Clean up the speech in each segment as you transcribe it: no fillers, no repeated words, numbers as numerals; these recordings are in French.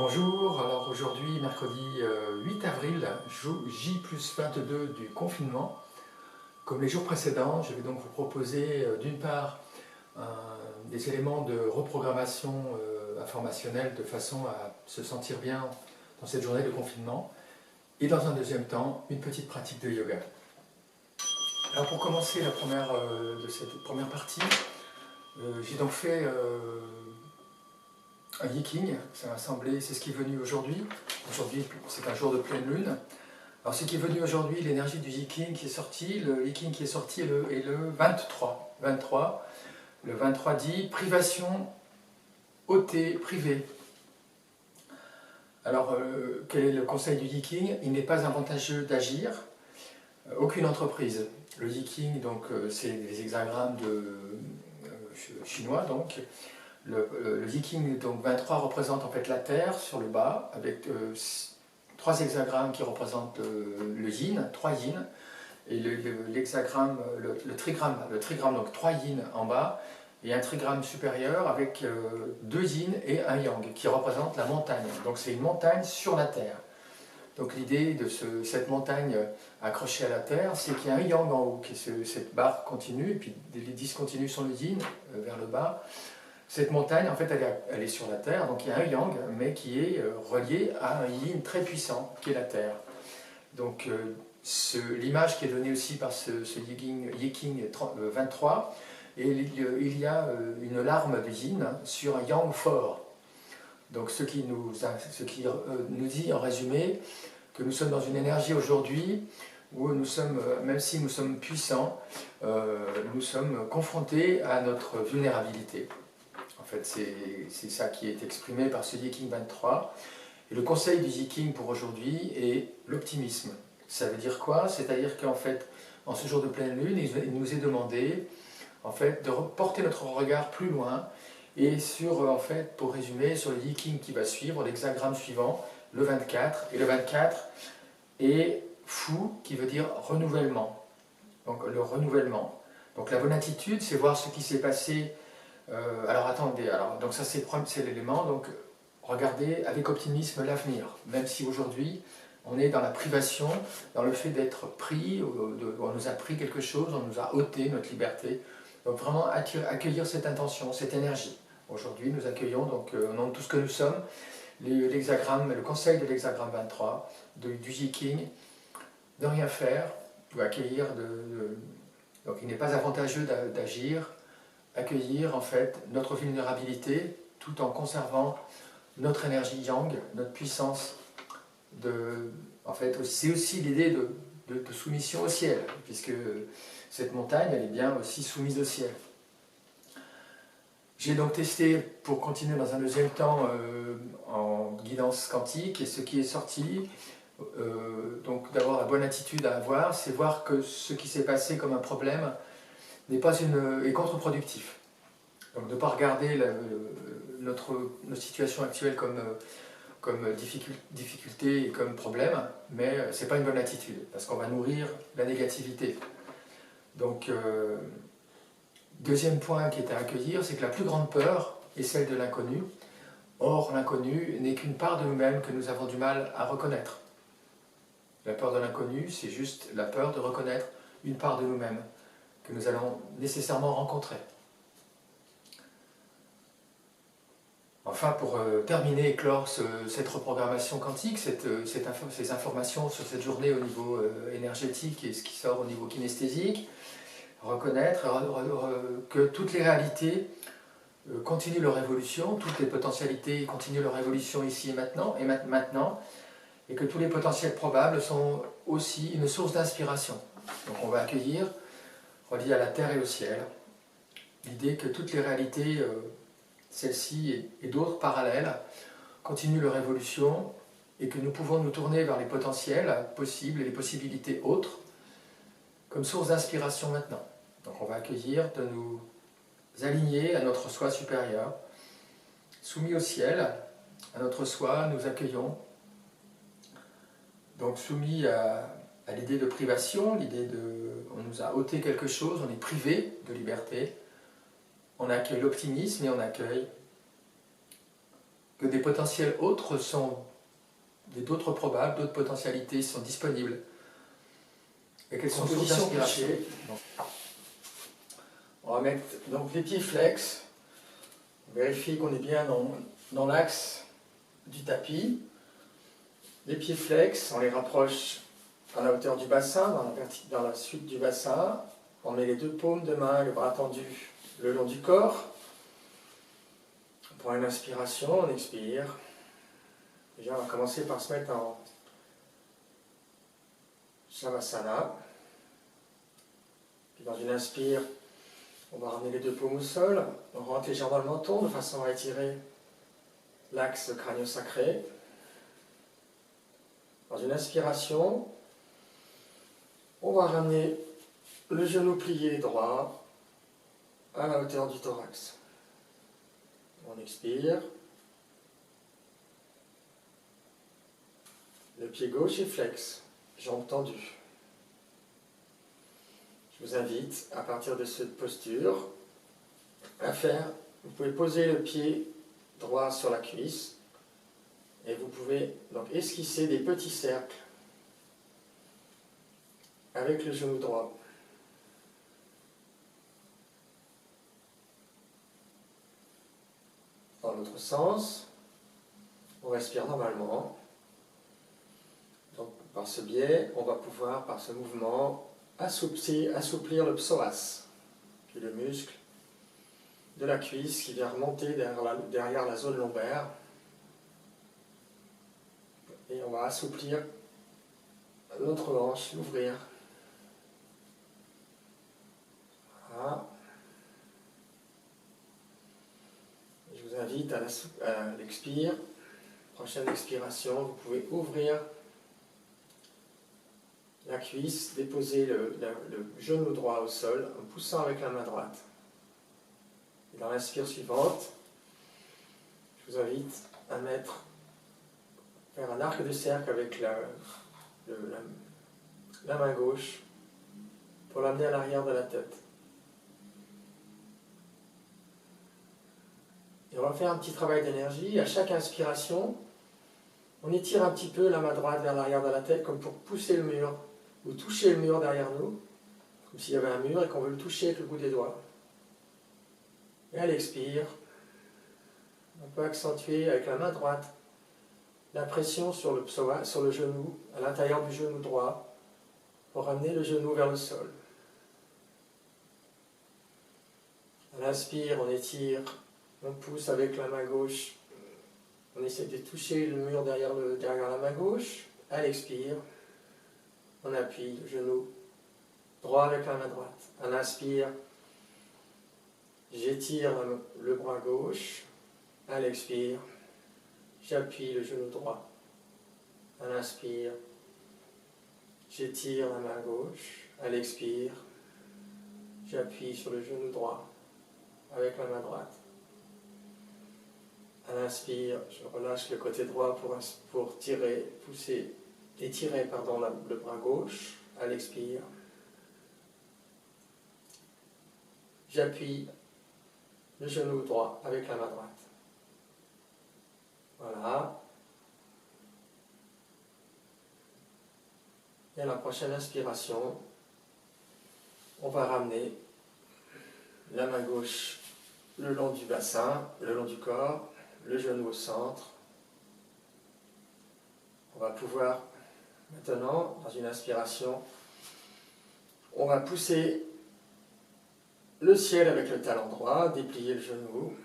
Bonjour, alors aujourd'hui, mercredi 8 avril, J+22 du confinement. Comme les jours précédents, je vais donc vous proposer d'une part des éléments de reprogrammation informationnelle de façon à se sentir bien dans cette journée de confinement et dans un deuxième temps, une petite pratique de yoga. Alors pour commencer de cette première partie, j'ai donc fait un yiking, ça m'a semblé, c'est ce qui est venu aujourd'hui. Aujourd'hui, c'est un jour de pleine lune. Alors, ce qui est venu aujourd'hui, l'énergie du yiking qui est sorti, le yiking qui est sorti est le 23. Le 23 dit privation, ôtée, privée. Alors, quel est le conseil du yiking? Il n'est pas avantageux d'agir, aucune entreprise. Le yiking, donc, c'est les hexagrammes chinois, donc. Le yiking, donc 23, représente en fait la Terre sur le bas, avec trois hexagrammes qui représentent le yin, trois yin, et l'hexagramme, le trigramme, donc trois yin en bas, et un trigramme supérieur avec deux yin et un yang, qui représentent la montagne. Donc c'est une montagne sur la Terre. Donc l'idée de cette montagne accrochée à la Terre, c'est qu'il y a un yang en haut, qui est cette barre continue, et puis les discontinus sont le yin vers le bas. Cette montagne, en fait, elle est sur la Terre, donc il y a un yang, mais qui est relié à un yin très puissant, qui est la Terre. Donc l'image qui est donnée aussi par ce yiking 23, et il y a une larme de yin sur un yang fort. Donc ce qui nous dit en résumé que nous sommes dans une énergie aujourd'hui où nous sommes, même si nous sommes puissants, nous sommes confrontés à notre vulnérabilité. En fait, c'est ça qui est exprimé par ce yiking 23. Et le conseil du yiking pour aujourd'hui est l'optimisme. Ça veut dire quoi? C'est-à-dire qu'en fait, en ce jour de pleine lune, il nous est demandé en fait, de porter notre regard plus loin et sur, en fait, pour résumer, sur le yiking qui va suivre, l'hexagramme suivant, le 24. Et le 24 est fou, qui veut dire renouvellement. Donc le renouvellement. Donc la bonne attitude, c'est voir ce qui s'est passé. Alors attendez, donc ça c'est l'élément, donc regardez avec optimisme l'avenir, même si aujourd'hui on est dans la privation, dans le fait d'être pris, on nous a pris quelque chose, on nous a ôté notre liberté, donc vraiment accueillir cette intention, cette énergie. Aujourd'hui nous accueillons donc au nom de tout ce que nous sommes, le conseil de l'hexagramme 23, du yiking, de rien faire, ou accueillir, donc il n'est pas avantageux d'agir, accueillir en fait notre vulnérabilité tout en conservant notre énergie yang, notre puissance. En fait, c'est aussi l'idée de soumission au ciel, puisque cette montagne elle est bien aussi soumise au ciel. J'ai donc testé, pour continuer dans un deuxième temps, en guidance quantique, et ce qui est sorti, donc d'avoir la bonne attitude à avoir, c'est voir que ce qui s'est passé comme un problème est contre-productif. Donc de ne pas regarder notre situation actuelle comme difficulté et comme problème, mais ce n'est pas une bonne attitude, parce qu'on va nourrir la négativité. Donc, deuxième point qui est à accueillir, c'est que la plus grande peur est celle de l'inconnu. Or, l'inconnu n'est qu'une part de nous-mêmes que nous avons du mal à reconnaître. La peur de l'inconnu, c'est juste la peur de reconnaître une part de nous-mêmes que nous allons nécessairement rencontrer. Enfin, pour terminer et clore cette reprogrammation quantique, ces informations sur cette journée au niveau énergétique et ce qui sort au niveau kinesthésique, reconnaître que toutes les réalités continuent leur évolution, toutes les potentialités continuent leur évolution ici et maintenant, et que tous les potentiels probables sont aussi une source d'inspiration. Donc on va accueillir, relié à la terre et au ciel, l'idée que toutes les réalités, celles-ci et d'autres parallèles, continuent leur évolution et que nous pouvons nous tourner vers les potentiels possibles et les possibilités autres comme source d'inspiration maintenant. Donc on va accueillir de nous aligner à notre soi supérieur, soumis au ciel, à notre soi, nous accueillons. Donc soumis à l'idée de privation, on nous a ôté quelque chose, on est privé de liberté. On accueille l'optimisme et on accueille que des potentiels autres sont, d'autres probables, d'autres potentialités sont disponibles. Et quelles sont les Composition inspirations. couchée. On va mettre donc les pieds flex. On vérifie qu'on est bien dans l'axe du tapis. Les pieds flex, on les rapproche à la hauteur du bassin, dans la suite du bassin. On met les deux paumes de main, le bras tendu le long du corps. On prend une inspiration, on expire. Déjà, on va commencer par se mettre en Shavasana. Puis dans une inspire, on va ramener les deux paumes au sol. On rentre légèrement dans le menton de façon à étirer l'axe crânio-sacré. Dans une inspiration, on va ramener le genou plié droit à la hauteur du thorax. On expire. Le pied gauche est flex, jambes tendues. Je vous invite, à partir de cette posture, à faire, vous pouvez poser le pied droit sur la cuisse et vous pouvez donc esquisser des petits cercles avec le genou droit. Dans l'autre sens, on respire normalement. Donc, par ce biais, on va pouvoir, par ce mouvement, assouplir le psoas, qui est le muscle de la cuisse qui vient remonter derrière la zone lombaire. Et on va assouplir l'autre hanche, l'ouvrir. Voilà. Je vous invite à l'expire. Prochaine expiration, vous pouvez ouvrir la cuisse, déposer le genou droit au sol en poussant avec la main droite. Et dans l'inspire suivante, je vous invite à faire un arc de cercle avec la main gauche pour l'amener à l'arrière de la tête. Et on va faire un petit travail d'énergie. À chaque inspiration, on étire un petit peu la main droite vers l'arrière de la tête comme pour pousser le mur ou toucher le mur derrière nous, comme s'il y avait un mur et qu'on veut le toucher avec le bout des doigts. Et à l'expire, on peut accentuer avec la main droite la pression sur le psoas, sur le genou, à l'intérieur du genou droit, pour ramener le genou vers le sol. À l'inspire, on étire, on pousse avec la main gauche, on essaie de toucher le mur derrière la main gauche. À l'expire, on appuie le genou droit avec la main droite. À l'inspire, j'étire le bras gauche. À l'expire, j'appuie le genou droit. À l'inspire, j'étire la main gauche. À l'expire, j'appuie sur le genou droit avec la main droite. À l'inspire, je relâche le côté droit pour étirer le bras gauche. À l'expire, j'appuie le genou droit avec la main droite. Voilà. Et à la prochaine inspiration, on va ramener la main gauche le long du bassin, le long du corps, le genou au centre. On va pouvoir maintenant, dans une inspiration, on va pousser le ciel avec le talon droit, déplier le genou.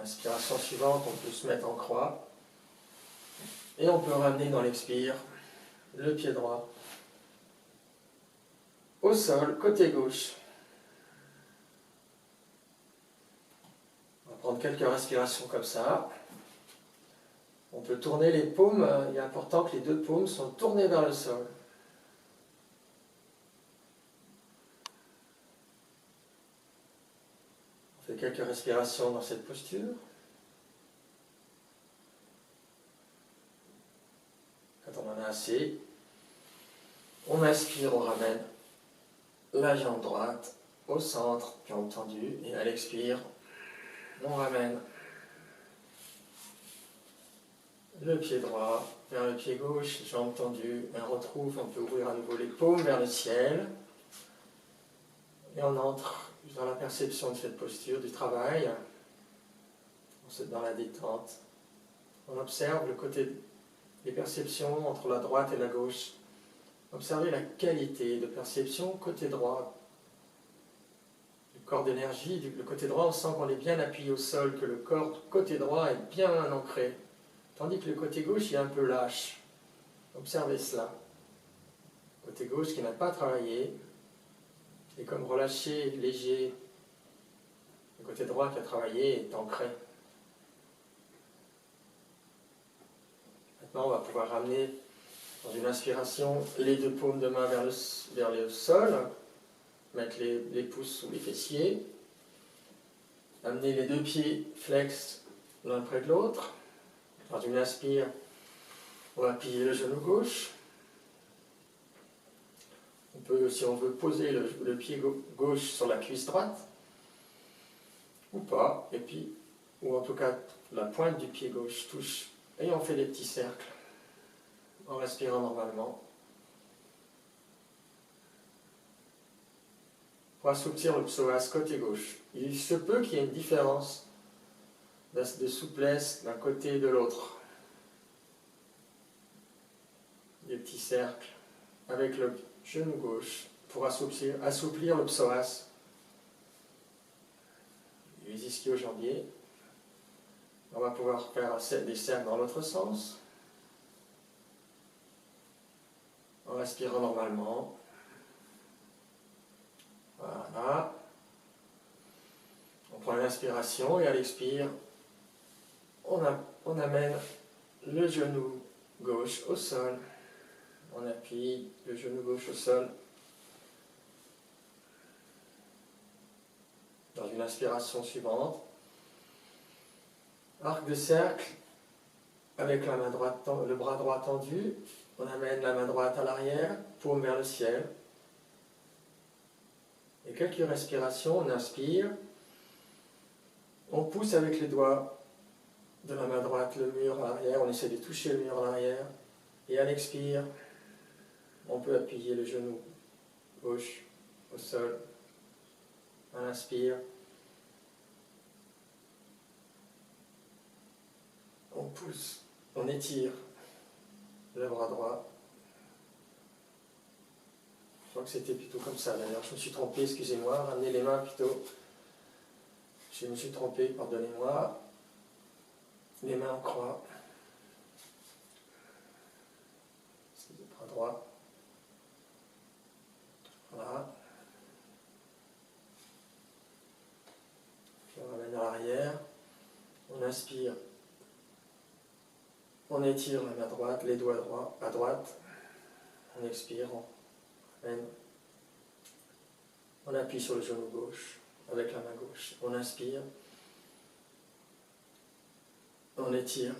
Inspiration suivante, on peut se mettre en croix. Et on peut ramener dans l'expire le pied droit au sol, côté gauche. On va prendre quelques respirations comme ça. On peut tourner les paumes, il est important que les deux paumes soient tournées vers le sol. On fait quelques respirations dans cette posture. Quand on en a assez, on inspire, on ramène la jambe droite au centre, jambe tendue, et à l'expire, On ramène le pied droit vers le pied gauche, jambes tendues, main retrouve, on peut ouvrir à nouveau les paumes vers le ciel. Et on entre dans la perception de cette posture du travail, dans la détente. On observe le côté des perceptions entre la droite et la gauche. Observez la qualité de perception côté droit. Le corps d'énergie, le côté droit, on sent qu'on est bien appuyé au sol, que le corps côté droit est bien ancré. Tandis que le côté gauche est un peu lâche. Observez cela. Côté gauche qui n'a pas travaillé, est comme relâché, léger. Le côté droit qui a travaillé est ancré. Maintenant, on va pouvoir ramener, dans une inspiration, les deux paumes de main vers le sol, mettre les pouces sous les fessiers, amener les deux pieds flex l'un près de l'autre. Dans une inspire, on va plier le genou gauche. On peut, si on veut, poser le pied gauche sur la cuisse droite, ou pas, et puis, ou en tout cas, la pointe du pied gauche touche, et on fait des petits cercles, en respirant normalement. Pour assouplir le psoas côté gauche. Il se peut qu'il y ait une différence de souplesse d'un côté et de l'autre. Des petits cercles avec le genou gauche pour assouplir le psoas. Les ischio-jambiers. On va pouvoir faire des cercles dans l'autre sens. En respirant normalement. Voilà. On prend l'inspiration et à l'expire, on amène le genou gauche au sol. On appuie le genou gauche au sol. Dans une inspiration suivante, arc de cercle avec la main droite, le bras droit tendu. On amène la main droite à l'arrière, paume vers le ciel. Et quelques respirations, on inspire. On pousse avec les doigts de la main droite le mur à l'arrière. On essaie de toucher le mur à l'arrière. Et à l'expire, on peut appuyer le genou gauche au sol. À l'inspire, on pousse, on étire le bras droit. Je crois que c'était plutôt comme ça d'ailleurs. Je me suis trompé, excusez-moi. Ramenez les mains plutôt. Je me suis trompé, pardonnez-moi. Les mains en croix. C'est le bras droit. Voilà. Puis on ramène à l'arrière. On inspire. On étire la main droite, les doigts droits à droite. On expire, on ramène. On appuie sur le genou gauche avec la main gauche. On inspire. On étire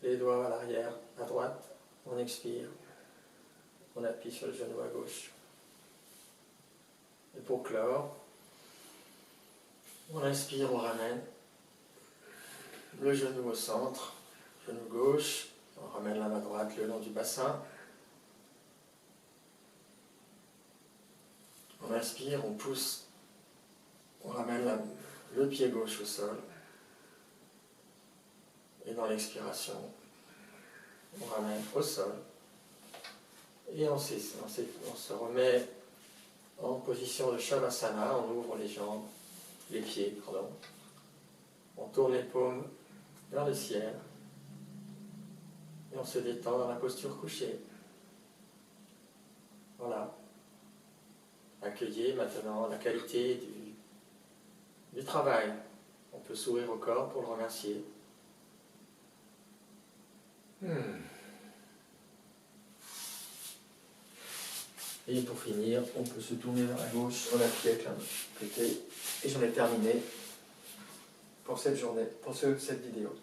les doigts à l'arrière, à droite. On expire. On appuie sur le genou à gauche. Et pour clore, on inspire, on ramène le genou au centre, genou gauche. On ramène la main droite le long du bassin. On inspire, on pousse, on ramène le pied gauche au sol. Et dans l'expiration, on ramène au sol. Et on se remet en position de Shavasana, on ouvre les jambes, les pieds, pardon. On tourne les paumes vers le ciel. Et on se détend dans la posture couchée. Voilà. Accueillez maintenant la qualité du travail. On peut sourire au corps pour le remercier. Et pour finir, on peut se tourner vers la gauche, on appuie avec l'un côté. Et j'en ai terminé pour cette journée, pour cette vidéo.